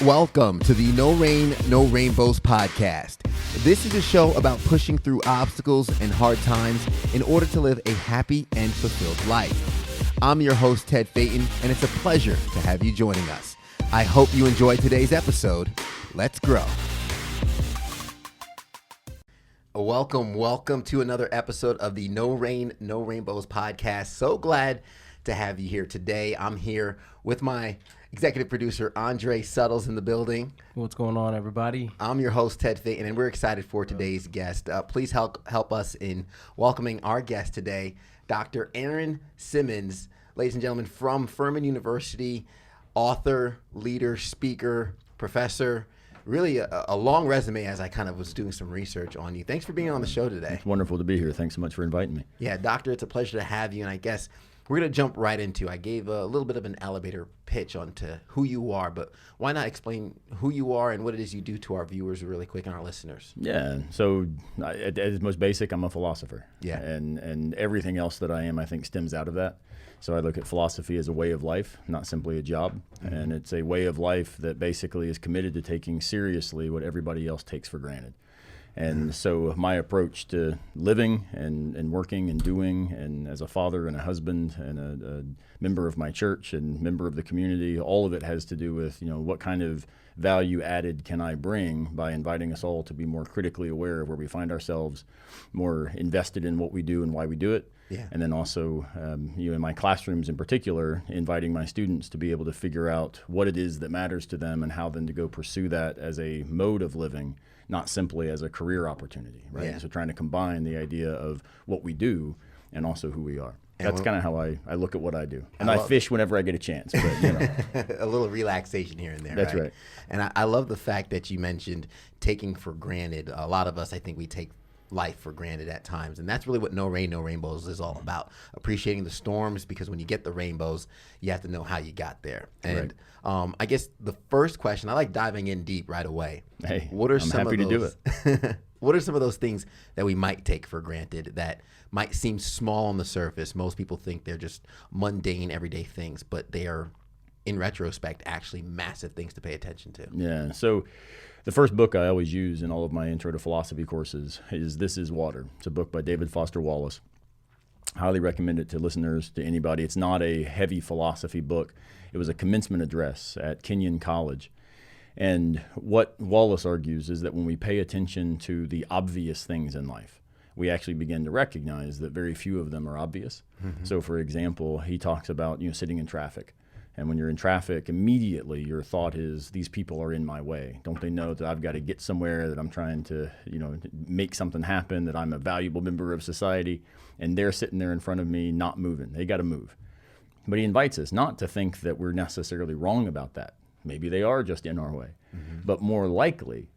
Welcome to the No Rain, No Rainbows podcast. This is a show about pushing through obstacles and hard times in order to live a happy and fulfilled life. I'm your host, Phaeton, and it's a pleasure to have you joining us. I hope you enjoyed today's episode. Let's grow. Welcome to another episode of the No Rain, No Rainbows podcast. So glad to have you here today. I'm here with my executive producer, Andre Suttles, in the building. What's going on, everybody? I'm your host, Ted Phaeton, and we're excited for today's guest. Please help us in welcoming our guest today, Dr. Aaron Simmons, ladies and gentlemen, from Furman University, author, leader, speaker, professor. Really a long resume as I kind of was doing some research on you. Thanks for being on the show today. It's wonderful to be here. Thanks so much for inviting me. Yeah, Doctor, it's a pleasure to have you. And I guess we're going to jump right into, I gave a little bit of an elevator pitch onto who you are, but why not explain who you are and what it is you do to our viewers really quick and our listeners? Yeah, so at its most basic, I'm a philosopher. Yeah. And everything else that I am, I think, stems out of that. So I look at philosophy as a way of life, not simply a job. Mm-hmm. And it's a way of life that basically is committed to taking seriously what everybody else takes for granted. And so my approach to living and working and doing, and as a father and a husband and a member of my church and member of the community, all of it has to do with, what kind of value added can I bring by inviting us all to be more critically aware of where we find ourselves, more invested in what we do and why we do it. Yeah. And then also, in my classrooms in particular, inviting my students to be able to figure out what it is that matters to them and how then to go pursue that as a mode of living, not simply as a career opportunity, right? Yeah. So trying to combine the idea of what we do and also who we are. That's kind of how I look at what I do. And I fish whenever I get a chance, but a little relaxation here and there. That's right. And I love the fact that you mentioned taking for granted. A lot of us, I think we take life for granted at times, and that's really what No Rain, No Rainbows is all about. Appreciating the storms, because when you get the rainbows, you have to know how you got there. And I guess the first question, I like diving in deep right away. Hey, what are I'm some happy of those, to do it. What are some of those things that we might take for granted that might seem small on the surface? Most people think they're just mundane, everyday things, but they are, in retrospect, actually massive things to pay attention to. Yeah, so the first book I always use in all of my intro to philosophy courses is This Is Water. It's a book by David Foster Wallace. Highly recommend it to listeners, to anybody. It's not a heavy philosophy book. It was a commencement address at Kenyon College. And what Wallace argues is that when we pay attention to the obvious things in life, we actually begin to recognize that very few of them are obvious. Mm-hmm. So for example, he talks about sitting in traffic. And when you're in traffic, immediately your thought is, these people are in my way. Don't they know that I've got to get somewhere, that I'm trying to, make something happen, that I'm a valuable member of society, and they're sitting there in front of me not moving. They got to move. But he invites us not to think that we're necessarily wrong about that. Maybe they are just in our way. Mm-hmm. But more likely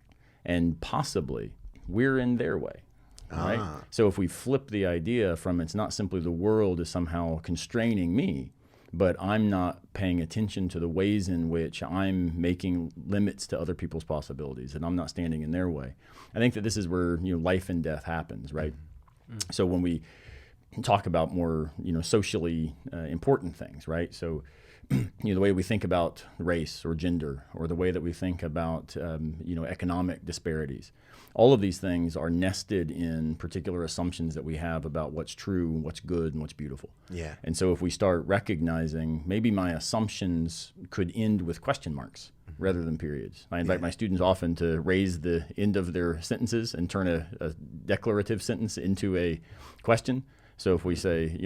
and possibly we're in their way. Right? So if we flip the idea from it's not simply the world is somehow constraining me, but I'm not paying attention to the ways in which I'm making limits to other people's possibilities, and I'm not standing in their way. I think that this is where life and death happens, right? Mm-hmm. So when we talk about more socially important things, right? So the way we think about race or gender, or the way that we think about economic disparities, all of these things are nested in particular assumptions that we have about what's true, what's good, and what's beautiful. Yeah. And so if we start recognizing maybe my assumptions could end with question marks rather than periods. I invite my students often to raise the end of their sentences and turn a declarative sentence into a question. So if we say,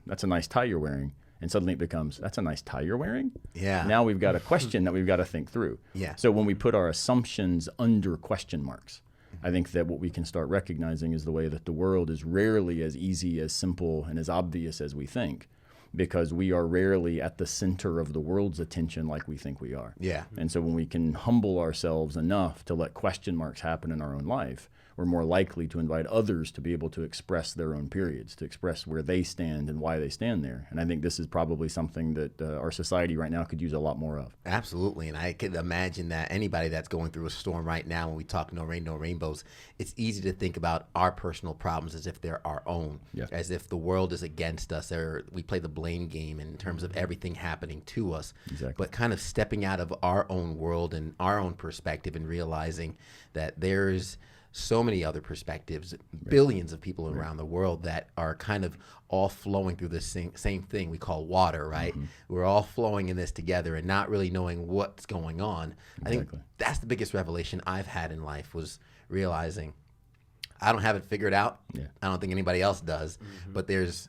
that's a nice tie you're wearing, and suddenly it becomes, that's a nice tie you're wearing? Yeah. Now we've got a question that we've got to think through. Yeah. So when we put our assumptions under question marks, I think that what we can start recognizing is the way that the world is rarely as easy, as simple, and as obvious as we think, because we are rarely at the center of the world's attention like we think we are. Yeah. And so when we can humble ourselves enough to let question marks happen in our own life, we're more likely to invite others to be able to express their own periods, to express where they stand and why they stand there. And I think this is probably something that our society right now could use a lot more of. Absolutely. And I could imagine that anybody that's going through a storm right now, when we talk no rain, no rainbows, it's easy to think about our personal problems as if they're our own, as if the world is against us, or we play the blame game in terms of everything happening to us. Exactly. But kind of stepping out of our own world and our own perspective and realizing that there's so many other perspectives, billions of people around the world that are kind of all flowing through this same thing we call water, right? We're all flowing in this together and not really knowing what's going on. I think that's the biggest revelation I've had in life, was realizing I don't have it figured out. I don't think anybody else does, but there's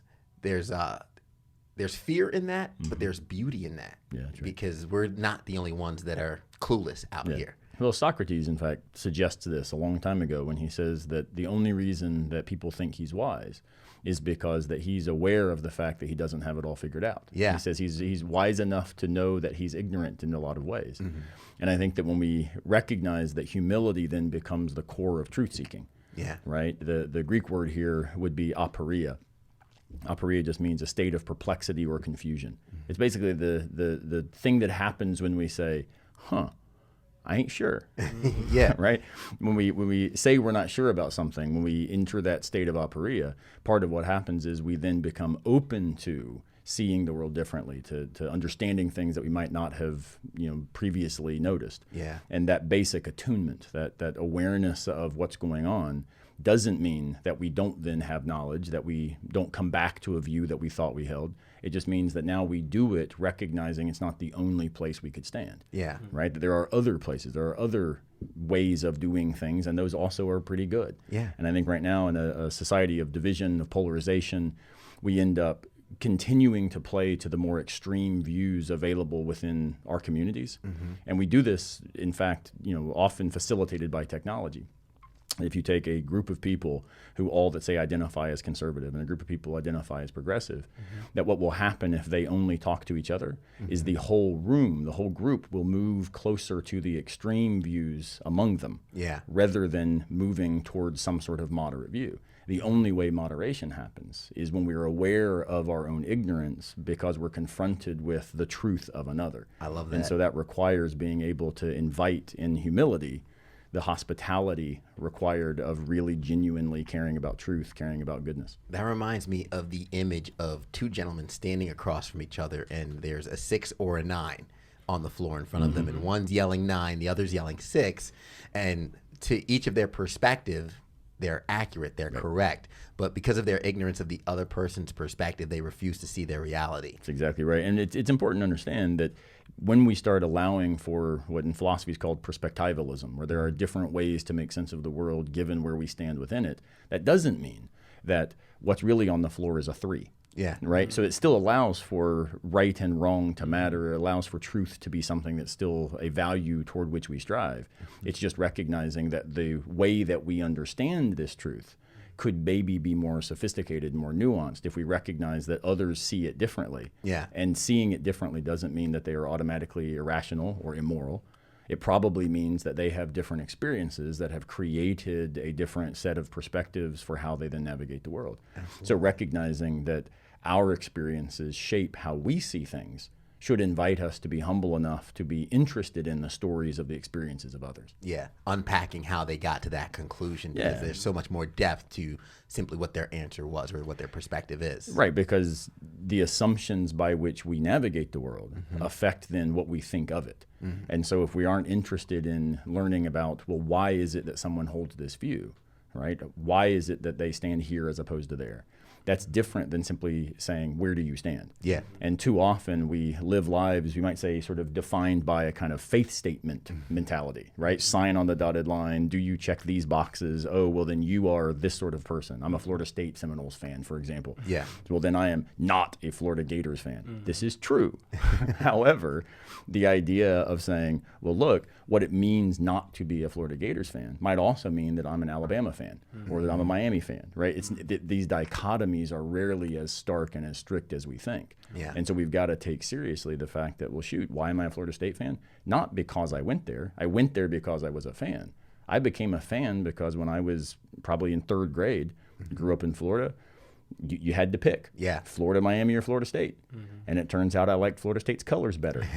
fear in that, but there's beauty in that, because we're not the only ones that are clueless out here. Well, Socrates, in fact, suggests this a long time ago when he says that the only reason that people think he's wise is because that he's aware of the fact that he doesn't have it all figured out. He says he's wise enough to know that he's ignorant in a lot of ways. And I think that when we recognize that humility then becomes the core of truth-seeking, right? The Greek word here would be aporia. Aporia just means a state of perplexity or confusion. It's basically the thing that happens when we say, I ain't sure. Right? When we say we're not sure about something, when we enter that state of aporia, part of what happens is we then become open to seeing the world differently, to understanding things that we might not have previously noticed. And that basic attunement, that awareness of what's going on, doesn't mean that we don't then have knowledge, that we don't come back to a view that we thought we held. It just means that now we do it recognizing it's not the only place we could stand. Right? That there are other places, there are other ways of doing things, and those also are pretty good. And I think right now in a society of division, of polarization, we end up continuing to play to the more extreme views available within our communities. And we do this, in fact, often facilitated by technology. If you take a group of people who all that say identify as conservative and a group of people identify as progressive, that what will happen if they only talk to each other is the whole room, the whole group will move closer to the extreme views among them, rather than moving towards some sort of moderate view. The only way moderation happens is when we are aware of our own ignorance because we're confronted with the truth of another. I love that. And so that requires being able to invite in humility the hospitality required of really genuinely caring about truth, caring about goodness. That reminds me of the image of two gentlemen standing across from each other, and there's a 6 or a 9 on the floor in front of them, and one's yelling 9, the other's yelling 6, and to each of their perspective, they're accurate, they're correct, but because of their ignorance of the other person's perspective, they refuse to see their reality. That's exactly right. And it's important to understand that when we start allowing for what in philosophy is called perspectivalism, where there are different ways to make sense of the world given where we stand within it, that doesn't mean that what's really on the floor is a 3. Right? So it still allows for right and wrong to matter. It allows for truth to be something that's still a value toward which we strive. It's just recognizing that the way that we understand this truth could maybe be more sophisticated, more nuanced if we recognize that others see it differently. And seeing it differently doesn't mean that they are automatically irrational or immoral. It probably means that they have different experiences that have created a different set of perspectives for how they then navigate the world. So recognizing that our experiences shape how we see things should invite us to be humble enough to be interested in the stories of the experiences of others. Unpacking how they got to that conclusion, because there's so much more depth to simply what their answer was or what their perspective is. Right, because the assumptions by which we navigate the world affect then what we think of it. And so if we aren't interested in learning about, well, why is it that someone holds this view, right? Why is it that they stand here as opposed to there? That's different than simply saying, where do you stand? And too often we live lives, we might say, sort of defined by a kind of faith statement mentality, right? Sign on the dotted line. Do you check these boxes? Oh, well, then you are this sort of person. I'm a Florida State Seminoles fan, for example. Well, then I am not a Florida Gators fan. This is true. However, the idea of saying, well, look, what it means not to be a Florida Gators fan might also mean that I'm an Alabama fan or that I'm a Miami fan, right? These dichotomies are rarely as stark and as strict as we think. And so we've got to take seriously the fact that, well, shoot, why am I a Florida State fan? Not because I went there. I went there because I was a fan. I became a fan because when I was probably in third grade, grew up in Florida, you had to pick Florida, Miami, or Florida State. And it turns out I liked Florida State's colors better.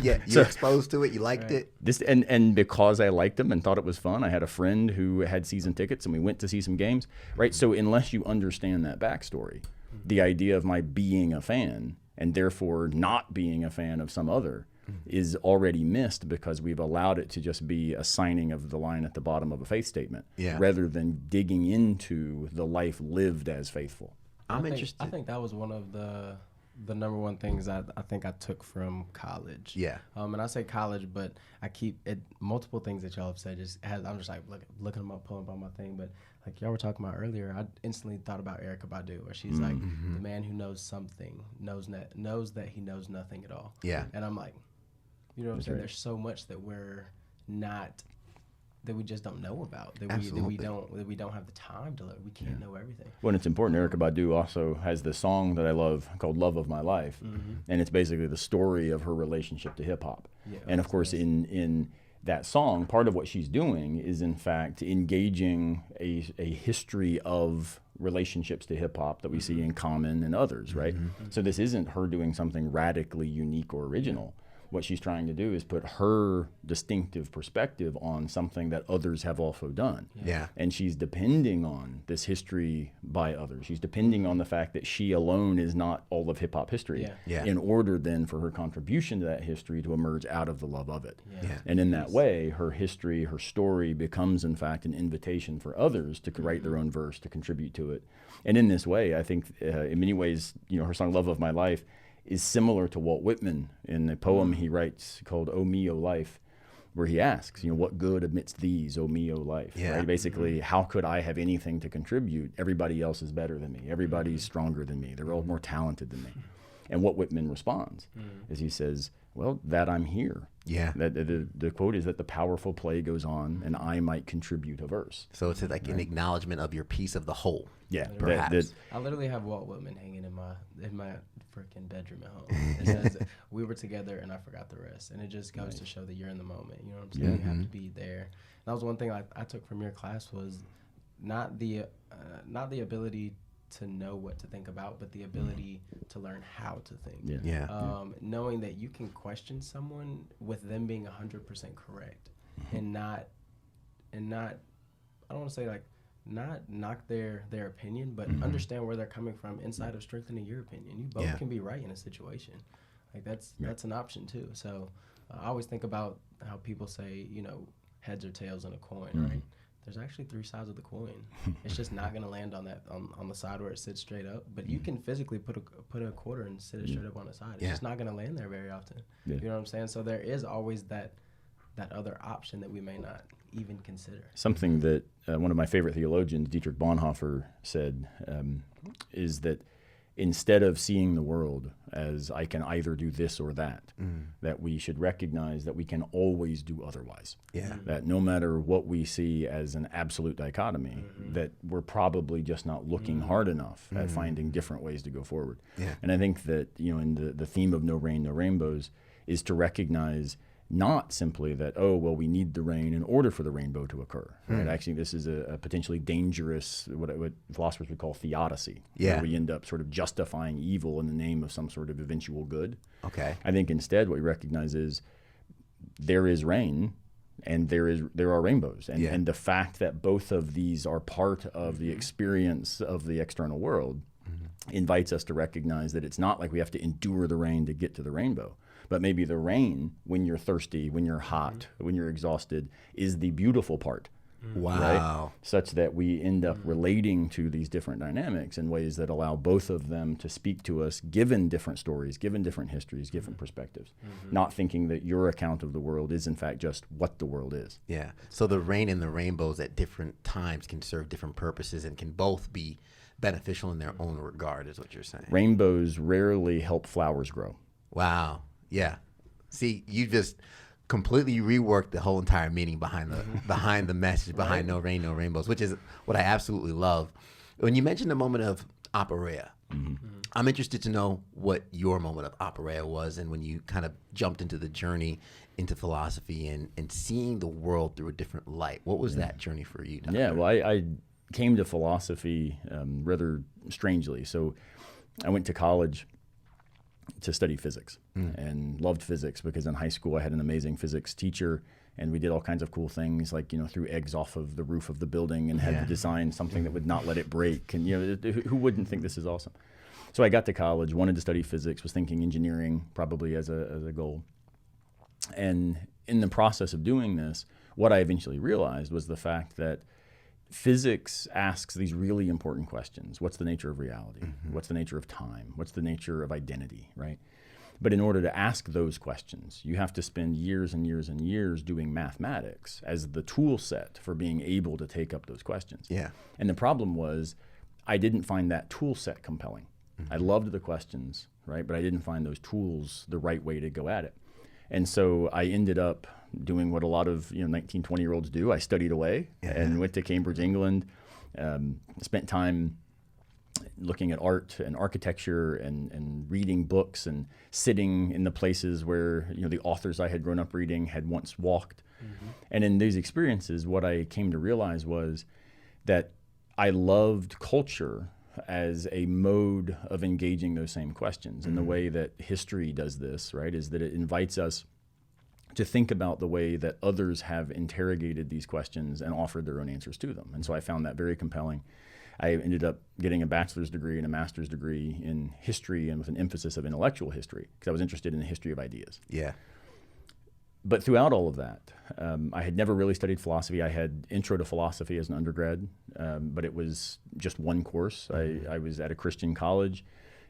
Yeah, you were exposed to it, you liked it. And because I liked them and thought it was fun, I had a friend who had season tickets and we went to see some games, right? So unless you understand that backstory, the idea of my being a fan and therefore not being a fan of some other is already missed because we've allowed it to just be a signing of the line at the bottom of a faith statement rather than digging into the life lived as faithful. I think that was one of the number one things I think I took from college. Yeah. And I say college, but I keep it multiple things that y'all have said. I'm just like looking them up, pulling up on my thing. But like y'all were talking about earlier, I instantly thought about Erykah Badu, where she's like, the man who knows something knows that he knows nothing at all. Yeah. And I'm like, you know what I'm saying? There's so much that that we just don't know about, that we don't have the time to learn. We can't know everything. Well, it's important. Erykah Badu also has this song that I love called "Love of My Life," and it's basically the story of her relationship to hip hop. Yeah, and of course, in that song, part of what she's doing is in fact engaging a history of relationships to hip hop that we see in Common and others, right? So this isn't her doing something radically unique or original. What she's trying to do is put her distinctive perspective on something that others have also done. Yeah. And she's depending on this history by others. She's depending on the fact that she alone is not all of hip hop history in order then for her contribution to that history to emerge out of the love of it. And in that way, her history, her story becomes in fact an invitation for others to write their own verse, to contribute to it. And in this way, I think in many ways, her song "Love of My Life" is similar to Walt Whitman in a poem he writes called "O Me, O Life," where he asks, what good amidst these, O me, O life? Right? Basically, how could I have anything to contribute? Everybody else is better than me. Everybody's stronger than me. They're all more talented than me. And what Whitman responds is he says, well, that I'm here. Yeah. That the quote is that the powerful play goes on and I might contribute a verse. So it's like an acknowledgement of your piece of the whole. Yeah. Perhaps. I literally have Walt Whitman hanging in my freaking bedroom at home. It says, we were together and I forgot the rest. And it just goes to show that you're in the moment. You know what I'm saying? You have to be there. And that was one thing I took from your class was not the ability to know what to think about, but the ability to learn how to think. Knowing that you can question someone with them being 100% correct, and not I don't want to say like not knock their opinion, but understand where they're coming from inside of strengthening your opinion. You both can be right in a situation. Like that's an option too. So I always think about how people say, heads or tails on a coin, right? There's actually 3 sides of the coin. It's just not going to land on the side where it sits straight up. But you can physically put a quarter and sit it straight up on the side. It's just not going to land there very often. You know what I'm saying? So there is always that other option that we may not even consider. Something that one of my favorite theologians, Dietrich Bonhoeffer, said is that instead of seeing the world as I can either do this or that, that we should recognize that we can always do otherwise. That no matter what we see as an absolute dichotomy, that we're probably just not looking hard enough at finding different ways to go forward. And I think that, in the theme of No Rain, No Rainbows is to recognize not simply that, we need the rain in order for the rainbow to occur. Right? Actually, this is a potentially dangerous, what philosophers would call theodicy, where we end up sort of justifying evil in the name of some sort of eventual good. Okay. I think instead what we recognize is there is rain and there are rainbows. And the fact that both of these are part of the experience of the external world invites us to recognize that it's not like we have to endure the rain to get to the rainbow. But maybe the rain, when you're thirsty, when you're hot, when you're exhausted, is the beautiful part. Wow. Right? Such that we end up relating to these different dynamics in ways that allow both of them to speak to us, given different stories, given different histories, different perspectives. Not thinking that your account of the world is, in fact, just what the world is. Yeah. So the rain and the rainbows at different times can serve different purposes and can both be beneficial in their own regard, is what you're saying. Rainbows rarely help flowers grow. Wow. Yeah. See, you just completely reworked the whole entire meaning behind the message behind No Rain, No Rainbows, which is what I absolutely love. When you mentioned the moment of aporia, I'm interested to know what your moment of aporia was, and when you kind of jumped into the journey into philosophy and seeing the world through a different light. What was that journey for you, Doctor? Yeah, well, I came to philosophy rather strangely. So I went to college to study physics and loved physics because in high school I had an amazing physics teacher, and we did all kinds of cool things like, threw eggs off of the roof of the building and had to design something that would not let it break. And, who wouldn't think this is awesome? So I got to college, wanted to study physics, was thinking engineering probably as a goal. And in the process of doing this, what I eventually realized was the fact that physics asks these really important questions. What's the nature of reality? What's the nature of time? What's the nature of identity, right? But in order to ask those questions, you have to spend years and years and years doing mathematics as the tool set for being able to take up those questions. Yeah. And the problem was I didn't find that tool set compelling. I loved the questions, right? But I didn't find those tools the right way to go at it. And so I ended up doing what a lot of 19, 20-year-olds do. I studied away and went to Cambridge, England, spent time looking at art and architecture and reading books and sitting in the places where the authors I had grown up reading had once walked. And in these experiences, what I came to realize was that I loved culture as a mode of engaging those same questions. And the way that history does this, right, is that it invites us to think about the way that others have interrogated these questions and offered their own answers to them. And so I found that very compelling. I ended up getting a bachelor's degree and a master's degree in history, and with an emphasis of intellectual history, because I was interested in the history of ideas. Yeah. But throughout all of that, I had never really studied philosophy. I had intro to philosophy as an undergrad, but it was just one course. I was at a Christian college,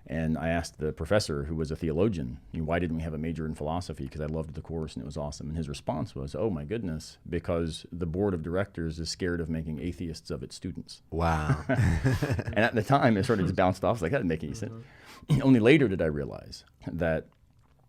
and I asked the professor, who was a theologian, why didn't we have a major in philosophy? Because I loved the course and it was awesome. And his response was, oh my goodness, because the board of directors is scared of making atheists of its students. Wow. And at the time, it sort of just bounced off. I was like, that didn't make any sense. Only later did I realize that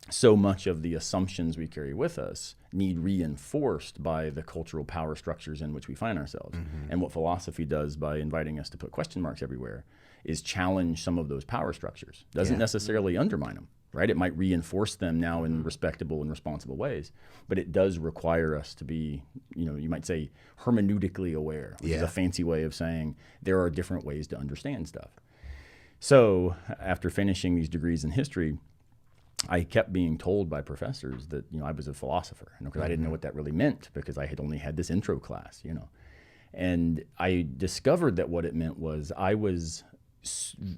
so much of the assumptions we carry with us need reinforced by the cultural power structures in which we find ourselves. And what philosophy does by inviting us to put question marks everywhere is challenge some of those power structures. Doesn't necessarily undermine them, right? It might reinforce them now in respectable and responsible ways, but it does require us to be, you might say, hermeneutically aware, which is a fancy way of saying there are different ways to understand stuff. So after finishing these degrees in history, I kept being told by professors that I was a philosopher, because I didn't know what that really meant, because I had only had this intro class, And I discovered that what it meant was I was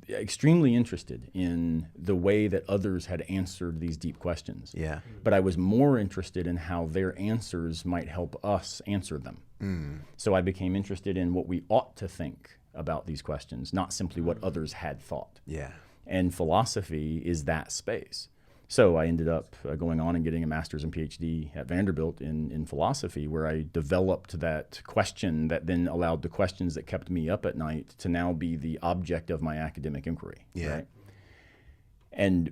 extremely interested in the way that others had answered these deep questions. Yeah. But I was more interested in how their answers might help us answer them. So I became interested in what we ought to think about these questions, not simply what others had thought. Yeah. And philosophy is that space. So I ended up going on and getting a master's and Ph.D. at Vanderbilt in philosophy, where I developed that question that then allowed the questions that kept me up at night to now be the object of my academic inquiry. Yeah. Right? And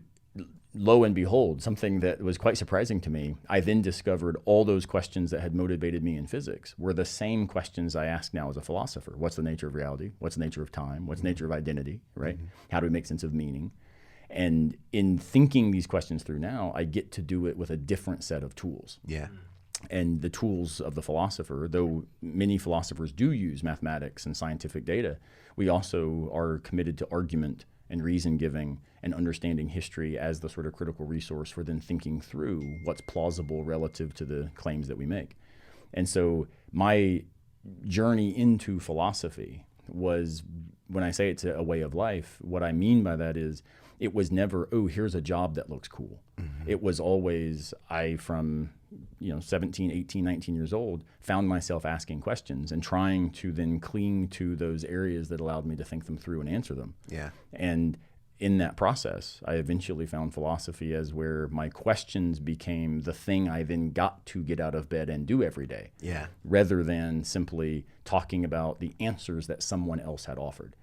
lo and behold, something that was quite surprising to me, I then discovered all those questions that had motivated me in physics were the same questions I ask now as a philosopher. What's the nature of reality? What's the nature of time? What's the nature of identity, right? How do we make sense of meaning? And in thinking these questions through now, I get to do it with a different set of tools. Yeah. And the tools of the philosopher, though many philosophers do use mathematics and scientific data, we also are committed to argument and reason giving and understanding history as the sort of critical resource for then thinking through what's plausible relative to the claims that we make. And so my journey into philosophy was, when I say it's a way of life, what I mean by that is it was never, oh, here's a job that looks cool. It was always, from 17, 18, 19 years old, found myself asking questions and trying to then cling to those areas that allowed me to think them through and answer them. Yeah. And in that process, I eventually found philosophy as where my questions became the thing I then got to get out of bed and do every day. Yeah. Rather than simply talking about the answers that someone else had offered.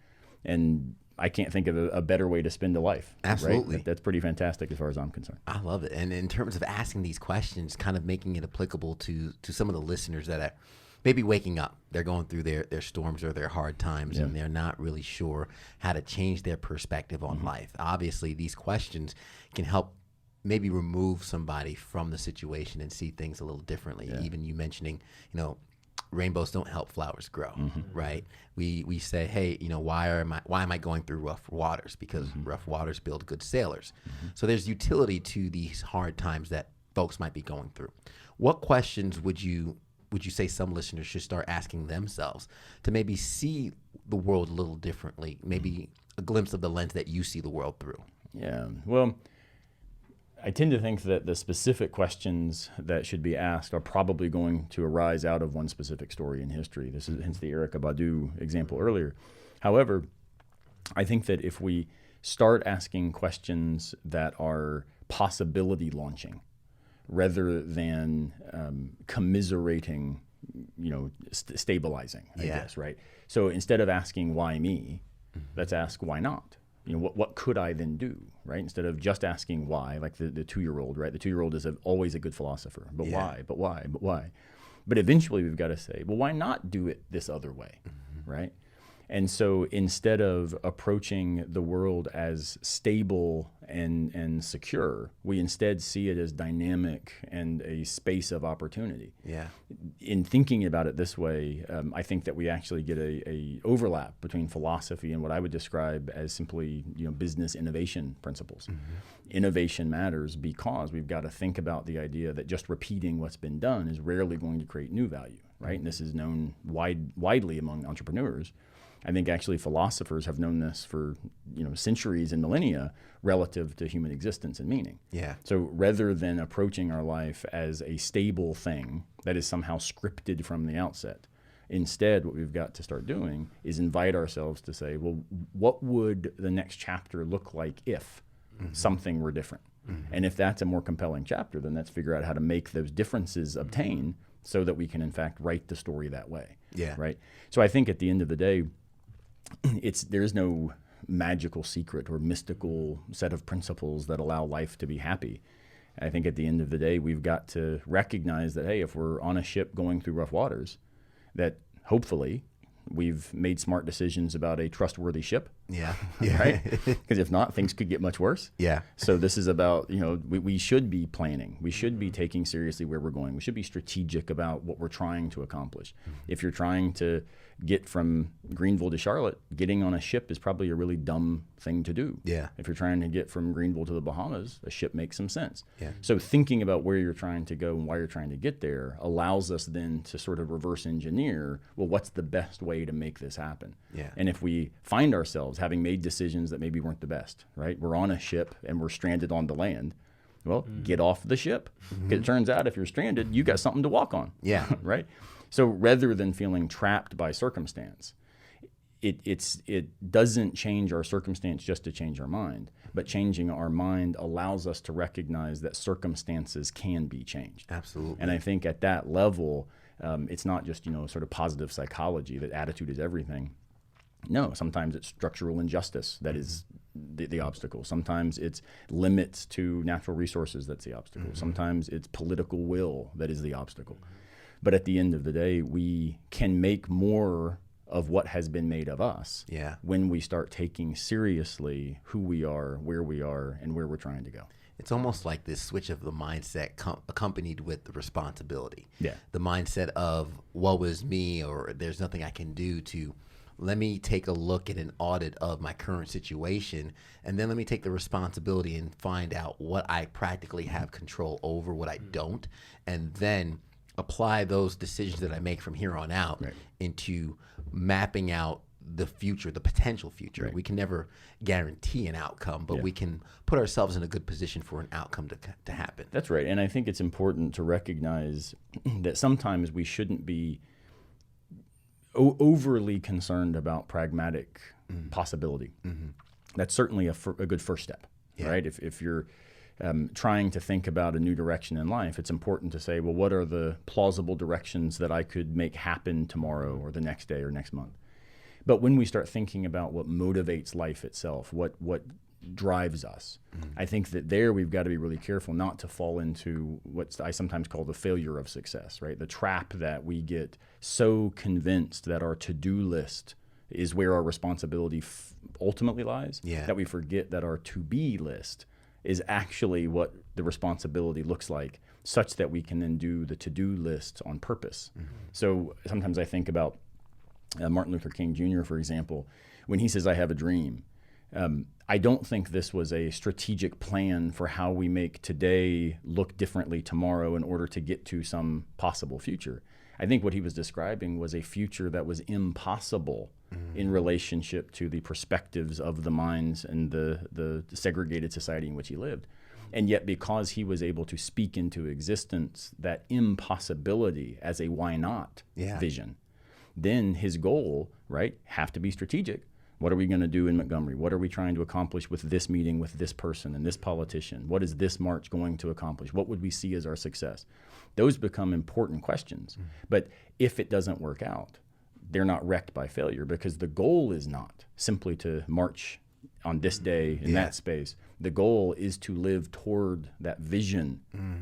And I can't think of a better way to spend a life. Absolutely. Right? That's pretty fantastic as far as I'm concerned. I love it. And in terms of asking these questions, kind of making it applicable to some of the listeners that maybe waking up. They're going through their storms or their hard times, and they're not really sure how to change their perspective on life. Obviously, these questions can help maybe remove somebody from the situation and see things a little differently. Even you mentioning, rainbows don't help flowers grow, right? We say, hey, why am I going through rough waters? Because rough waters build good sailors. So there's utility to these hard times that folks might be going through. What questions would you say some listeners should start asking themselves to maybe see the world a little differently, maybe a glimpse of the lens that you see the world through? Yeah, well, I tend to think that the specific questions that should be asked are probably going to arise out of one specific story in history. This is hence the Erykah Badu example earlier. However, I think that if we start asking questions that are possibility launching rather than commiserating, stabilizing, I guess, right? So instead of asking why me, let's ask why not? What could I then do, right? Instead of just asking why, like the 2-year-old, right? The 2-year-old is always a good philosopher, but why, but why, but why? But eventually we've got to say, well, why not do it this other way, right? And so instead of approaching the world as stable and secure, we instead see it as dynamic and a space of opportunity. Yeah. In thinking about it this way, I think that we actually get a overlap between philosophy and what I would describe as simply business innovation principles. Innovation matters because we've got to think about the idea that just repeating what's been done is rarely going to create new value, right? And this is known widely among entrepreneurs. I think actually philosophers have known this for centuries and millennia relative to human existence and meaning. Yeah. So rather than approaching our life as a stable thing that is somehow scripted from the outset, instead what we've got to start doing is invite ourselves to say, well, what would the next chapter look like if something were different? And if that's a more compelling chapter, then let's figure out how to make those differences obtain so that we can in fact write the story that way. Yeah. Right. So I think at the end of the day, there is no magical secret or mystical set of principles that allow life to be happy. I think at the end of the day, we've got to recognize that, hey, if we're on a ship going through rough waters, that hopefully we've made smart decisions about a trustworthy ship. Yeah. Right? Because if not, things could get much worse. Yeah. So this is about, we should be planning. We should be taking seriously where we're going. We should be strategic about what we're trying to accomplish. If you're trying to get from Greenville to Charlotte, getting on a ship is probably a really dumb thing to do. Yeah. If you're trying to get from Greenville to the Bahamas, a ship makes some sense. Yeah. So thinking about where you're trying to go and why you're trying to get there allows us then to sort of reverse engineer, well, what's the best way to make this happen? Yeah. And if we find ourselves having made decisions that maybe weren't the best, right? We're on a ship and we're stranded on the land. Well, get off the ship. Because it turns out if you're stranded, you got something to walk on. Yeah. Right? So rather than feeling trapped by circumstance, it doesn't change our circumstance just to change our mind, but changing our mind allows us to recognize that circumstances can be changed. Absolutely. And I think at that level, it's not just sort of positive psychology that attitude is everything. No, sometimes it's structural injustice that is the obstacle. Sometimes it's limits to natural resources that's the obstacle. Sometimes it's political will that is the obstacle. But at the end of the day, we can make more of what has been made of us when we start taking seriously who we are, and where we're trying to go. It's almost like this switch of the mindset accompanied with the responsibility. Yeah. The mindset of woe is me, or there's nothing I can do, to let me take a look at an audit of my current situation, and then let me take the responsibility and find out what I practically have control over, what I don't, and then apply those decisions that I make from here on out into mapping out the future, the potential future. We can never guarantee an outcome, but we can put ourselves in a good position for an outcome to happen. That's right. And I think it's important to recognize that sometimes we shouldn't be overly concerned about pragmatic possibility. That's certainly a good first step, right? If you're trying to think about a new direction in life, it's important to say, well, what are the plausible directions that I could make happen tomorrow or the next day or next month? But when we start thinking about what motivates life itself, what drives us. I think that there we've got to be really careful not to fall into what I sometimes call the failure of success, right? The trap that we get so convinced that our to-do list is where our responsibility ultimately lies, that we forget that our to-be list is actually what the responsibility looks like, such that we can then do the to-do list on purpose. So sometimes I think about Martin Luther King Jr., for example, when he says, I have a dream. I don't think this was a strategic plan for how we make today look differently tomorrow in order to get to some possible future. I think what he was describing was a future that was impossible in relationship to the perspectives of the minds and the segregated society in which he lived. And yet, because he was able to speak into existence that impossibility as a why not vision, then his goal, right, have to be strategic. What are we going to do in Montgomery? What are we trying to accomplish with this meeting with this person and this politician? What is this march going to accomplish? What would we see as our success? Those become important questions. But if it doesn't work out, they're not wrecked by failure, because the goal is not simply to march on this day in that space. The goal is to live toward that vision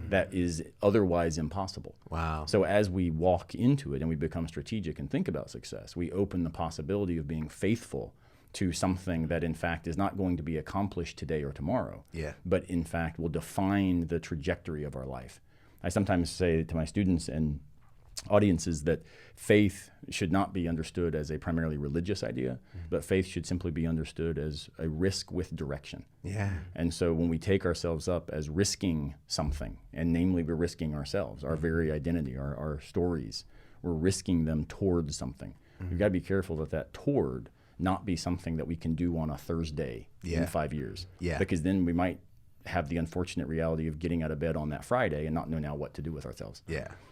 that is otherwise impossible. Wow. So as we walk into it and we become strategic and think about success, we open the possibility of being faithful to something that in fact is not going to be accomplished today or tomorrow, but in fact will define the trajectory of our life. I sometimes say to my students and audiences that faith should not be understood as a primarily religious idea, but faith should simply be understood as a risk with direction. And so when we take ourselves up as risking something, and namely we're risking ourselves, our very identity, our stories, we're risking them towards something. We've got to be careful that toward not be something that we can do on a Thursday in 5 years. Because then we might have the unfortunate reality of getting out of bed on that Friday and not know now what to do with ourselves.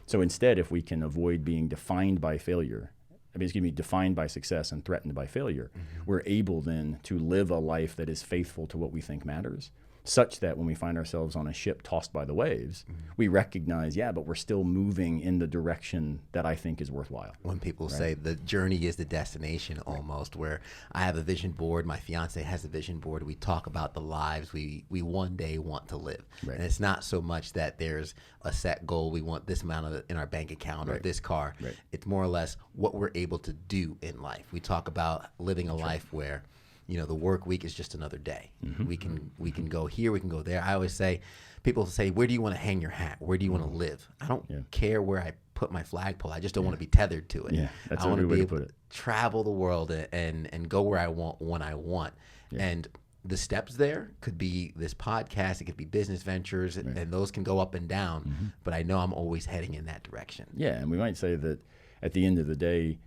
So instead, if we can avoid being defined by failure, defined by success and threatened by failure, we're able then to live a life that is faithful to what we think matters, such that when we find ourselves on a ship tossed by the waves, we recognize, but we're still moving in the direction that I think is worthwhile. When people say the journey is the destination, almost, where I have a vision board, my fiance has a vision board, we talk about the lives we one day want to live. And it's not so much that there's a set goal, we want this amount of in our bank account or this car. It's more or less what we're able to do in life. We talk about living a life where the work week is just another day. We can go here, we can go there. I always say, people say, where do you want to hang your hat? Where do you want to live? I don't care where I put my flagpole. I just don't want to be tethered to it. That's I want to be able to travel the world and go where I want when I want. And the steps there could be this podcast, it could be business ventures, and those can go up and down. But I know I'm always heading in that direction. And we might say that at the end of the day,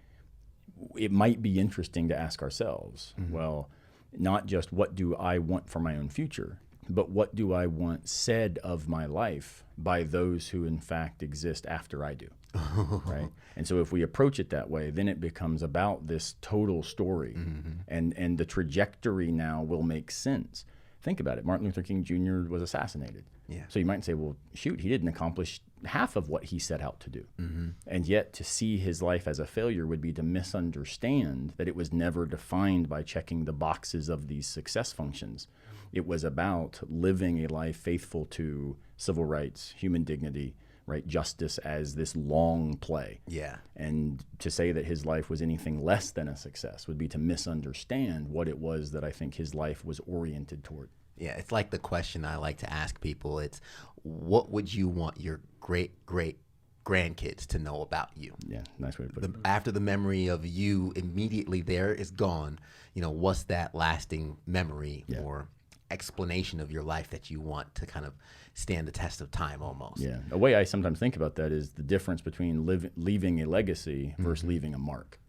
it might be interesting to ask ourselves, well, not just what do I want for my own future, but what do I want said of my life by those who in fact exist after I do, right? And so if we approach it that way, then it becomes about this total story, and the trajectory now will make sense. Think about it. Martin Luther King Jr. was assassinated. So you might say, well, shoot, he didn't accomplish half of what he set out to do. And yet to see his life as a failure would be to misunderstand that it was never defined by checking the boxes of these success functions. It was about living a life faithful to civil rights, human dignity, right, justice as this long play. And to say that his life was anything less than a success would be to misunderstand what it was that I think his life was oriented toward. It's like the question I like to ask people. It's, what would you want your great-great-grandkids to know about you? Nice way to put it. After the memory of you immediately there is gone, what's that lasting memory or explanation of your life that you want to kind of stand the test of time almost? A way I sometimes think about that is the difference between leaving a legacy versus leaving a mark.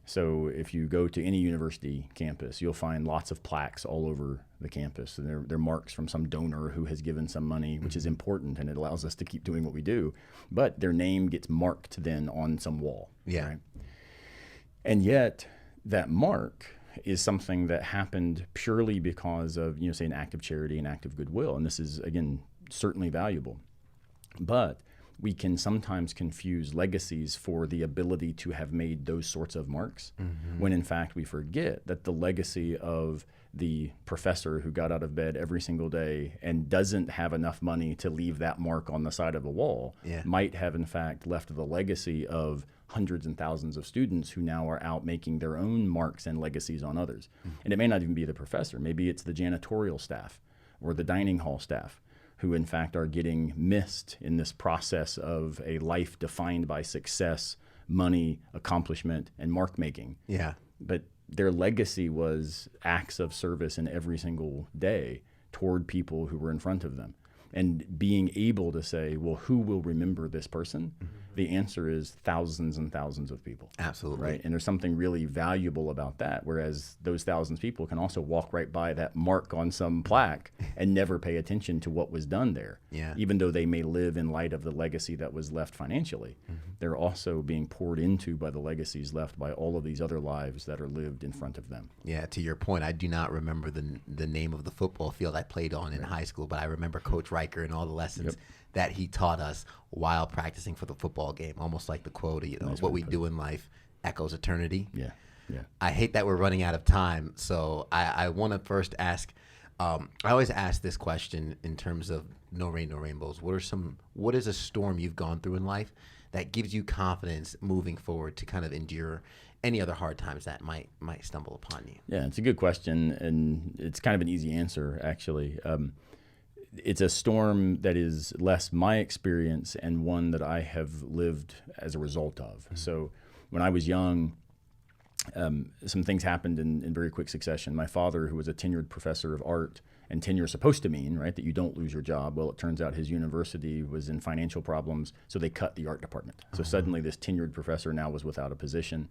So if you go to any university campus, you'll find lots of plaques all over the campus, and they're marks from some donor who has given some money, which is important, and it allows us to keep doing what we do. But their name gets marked then on some wall. Right? And yet that mark is something that happened purely because of, say, an act of charity, an act of goodwill. And this is, again, certainly valuable. But we can sometimes confuse legacies for the ability to have made those sorts of marks, when in fact we forget that the legacy of the professor who got out of bed every single day and doesn't have enough money to leave that mark on the side of a wall might have in fact left the legacy of hundreds and thousands of students who now are out making their own marks and legacies on others. And it may not even be the professor. Maybe it's the janitorial staff or the dining hall staff who in fact are getting missed in this process of a life defined by success, money, accomplishment, and mark making. Yeah. But their legacy was acts of service in every single day toward people who were in front of them. And being able to say, well, who will remember this person? The answer is thousands and thousands of people. Absolutely. Right? And there's something really valuable about that, whereas those thousands of people can also walk right by that mark on some plaque and never pay attention to what was done there. Yeah. Even though they may live in light of the legacy that was left financially, they're also being poured into by the legacies left by all of these other lives that are lived in front of them. Yeah, to your point, I do not remember the name of the football field I played on in high school, but I remember Coach Riker and all the lessons that he taught us while practicing for the football game. Almost like the quote, Nice what way we to do in life echoes eternity. Yeah. I hate that we're running out of time, so I want to first ask. I always ask this question in terms of no rain, no rainbows. What is a storm you've gone through in life that gives you confidence moving forward to kind of endure any other hard times that might stumble upon you? Yeah, it's a good question, and it's kind of an easy answer, actually. It's a storm that is less my experience and one that I have lived as a result of. So when I was young, some things happened in very quick succession. My father, who was a tenured professor of art, and tenure is supposed to mean, right, that you don't lose your job. Well, it turns out his university was in financial problems, so they cut the art department. So suddenly this tenured professor now was without a position.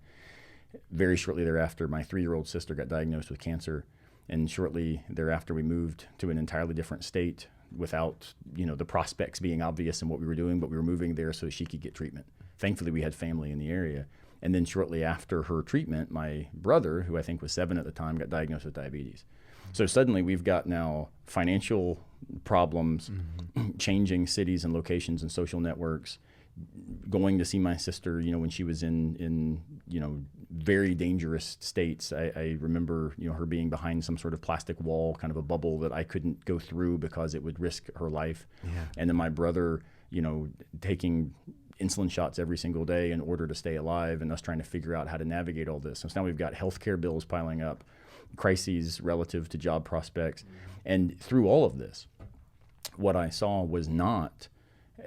Very shortly thereafter, my 3-year-old sister got diagnosed with cancer. And shortly thereafter, we moved to an entirely different state without, the prospects being obvious in what we were doing, but we were moving there so she could get treatment. Thankfully, we had family in the area. And then shortly after her treatment, my brother, who I think was 7 at the time, got diagnosed with diabetes. So suddenly we've got now financial problems, changing cities and locations and social networks, going to see my sister, when she was in very dangerous states. I remember, her being behind some sort of plastic wall, kind of a bubble that I couldn't go through because it would risk her life. Yeah. And then my brother, taking insulin shots every single day in order to stay alive, and us trying to figure out how to navigate all this. So now we've got healthcare bills piling up, crises relative to job prospects. And through all of this, what I saw was not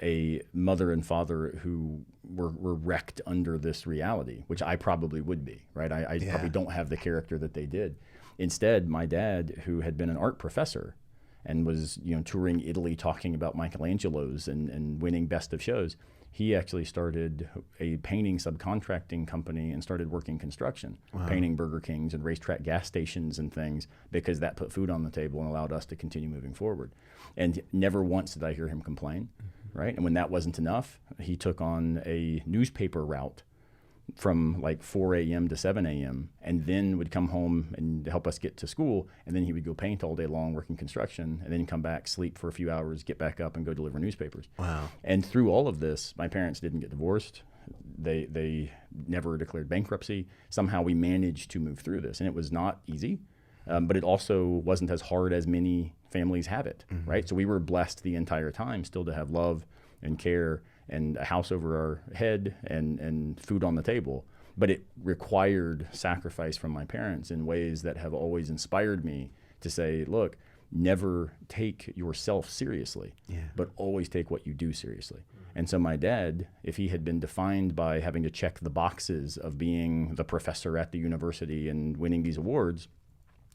a mother and father who were wrecked under this reality, which I probably would be, right? I probably don't have the character that they did. Instead, my dad, who had been an art professor and was, touring Italy talking about Michelangelo's and winning best of shows, he actually started a painting subcontracting company and started working construction, painting Burger Kings and racetrack gas stations and things, because that put food on the table and allowed us to continue moving forward. And never once did I hear him complain, right? And when that wasn't enough, he took on a newspaper route from like 4 a.m. to 7 a.m. and then would come home and help us get to school. And then he would go paint all day long working construction and then come back, sleep for a few hours, get back up and go deliver newspapers. Wow. And through all of this, my parents didn't get divorced. They never declared bankruptcy. Somehow we managed to move through this. And it was not easy, but it also wasn't as hard as many families have it, right? So we were blessed the entire time still to have love and care and a house over our head and food on the table. But it required sacrifice from my parents in ways that have always inspired me to say, look, never take yourself seriously, but always take what you do seriously. And so my dad, if he had been defined by having to check the boxes of being the professor at the university and winning these awards,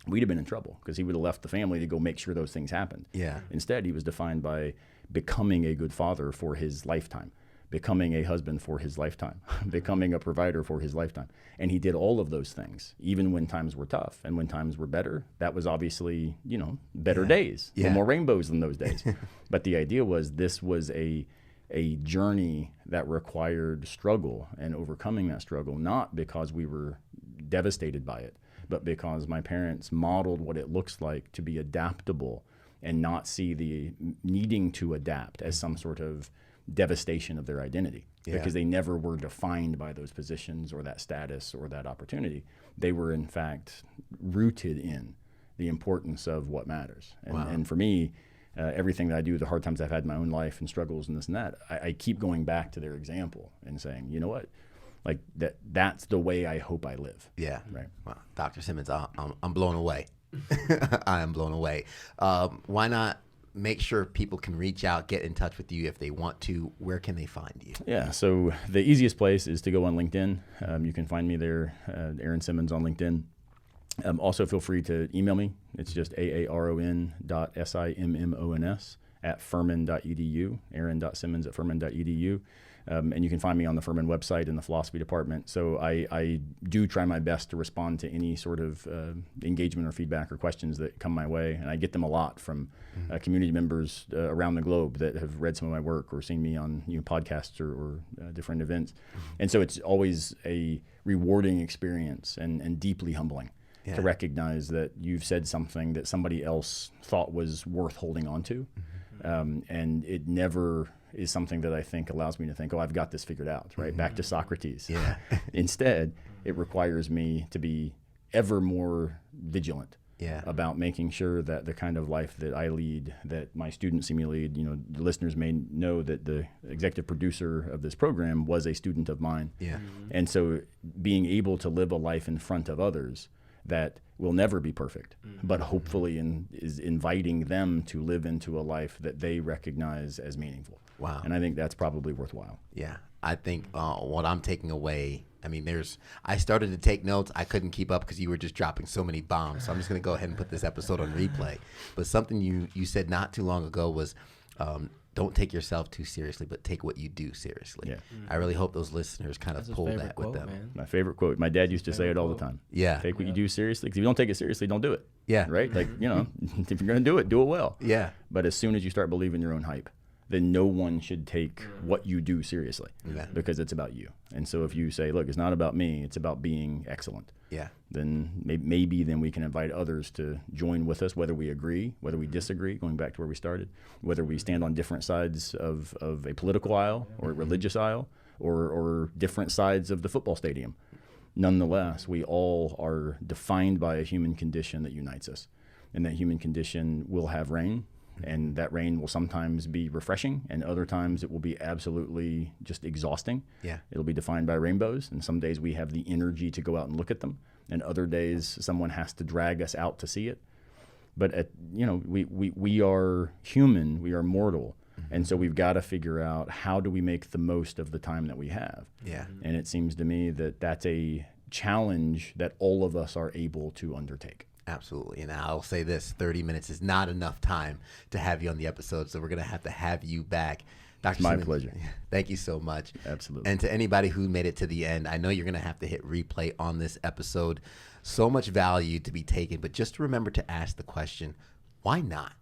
we'd have been in trouble because he would have left the family to go make sure those things happened. Yeah. Instead, he was defined by becoming a good father for his lifetime, becoming a husband for his lifetime, becoming a provider for his lifetime. And he did all of those things, even when times were tough. And when times were better, that was obviously, better days, a little more rainbows than those days. But the idea was this was a journey that required struggle and overcoming that struggle, not because we were devastated by it, but because my parents modeled what it looks like to be adaptable and not see the needing to adapt as some sort of devastation of their identity Yeah. because they never were defined by those positions or that status or that opportunity. They were, in fact, rooted in the importance of what matters. And for me, everything that I do, the hard times I've had in my own life and struggles and this and that, I keep going back to their example and saying, you know what? Like that's the way I hope I live. Yeah. Right. Wow. Dr. Simmons, I'm blown away. I am blown away. Why not make sure people can reach out, get in touch with you if they want to? Where can they find you? Yeah. So the easiest place is to go on LinkedIn. You can find me there, Aaron Simmons on LinkedIn. Also, feel free to email me. It's just aaron.simmons@furman.edu, aaron.simmons@furman.edu. And you can find me on the Furman website in the philosophy department. So I do try my best to respond to any sort of engagement or feedback or questions that come my way. And I get them a lot from community members around the globe that have read some of my work or seen me on podcasts or different events. And so it's always a rewarding experience and deeply humbling to recognize that you've said something that somebody else thought was worth holding on to. And it never is something that I think allows me to think, oh, I've got this figured out, right? Back to Socrates. Yeah. Instead, it requires me to be ever more vigilant about making sure that the kind of life that I lead, that my students see me lead, the listeners may know that the executive producer of this program was a student of mine. Yeah. And so being able to live a life in front of others that will never be perfect, but hopefully is inviting them to live into a life that they recognize as meaningful. Wow. And I think that's probably worthwhile. Yeah. I think what I'm taking away, I started to take notes. I couldn't keep up because you were just dropping so many bombs. So I'm just going to go ahead and put this episode on replay. But something you said not too long ago was, don't take yourself too seriously, but take what you do seriously. Yeah. I really hope those listeners kind of pull that with them. Man. My favorite quote. My dad used to say it all the time. Yeah. Take what you do seriously. Because if you don't take it seriously, don't do it. Yeah. Right? Like, if you're going to do it well. Yeah. But as soon as you start believing your own hype, then no one should take what you do seriously because it's about you. And so if you say, look, it's not about me, it's about being excellent. Yeah. Then maybe then we can invite others to join with us, whether we agree, whether we disagree, going back to where we started, whether we stand on different sides of a political aisle or a religious aisle or different sides of the football stadium. Nonetheless, we all are defined by a human condition that unites us. And that human condition will have rain, and that rain will sometimes be refreshing, and other times it will be absolutely just exhausting. Yeah. It'll be defined by rainbows, and some days we have the energy to go out and look at them, and other days someone has to drag us out to see it. But we are human, we are mortal, and so we've got to figure out how do we make the most of the time that we have. Yeah. And it seems to me that that's a challenge that all of us are able to undertake. Absolutely. And I'll say this, 30 minutes is not enough time to have you on the episode, so we're going to have you back. Dr. My Simmons, pleasure. Thank you so much. Absolutely. And to anybody who made it to the end, I know you're going to have to hit replay on this episode. So much value to be taken, but just remember to ask the question, why not?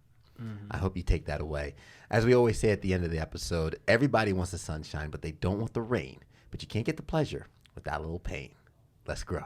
I hope you take that away. As we always say at the end of the episode, everybody wants the sunshine, but they don't want the rain. But you can't get the pleasure without a little pain. Let's grow.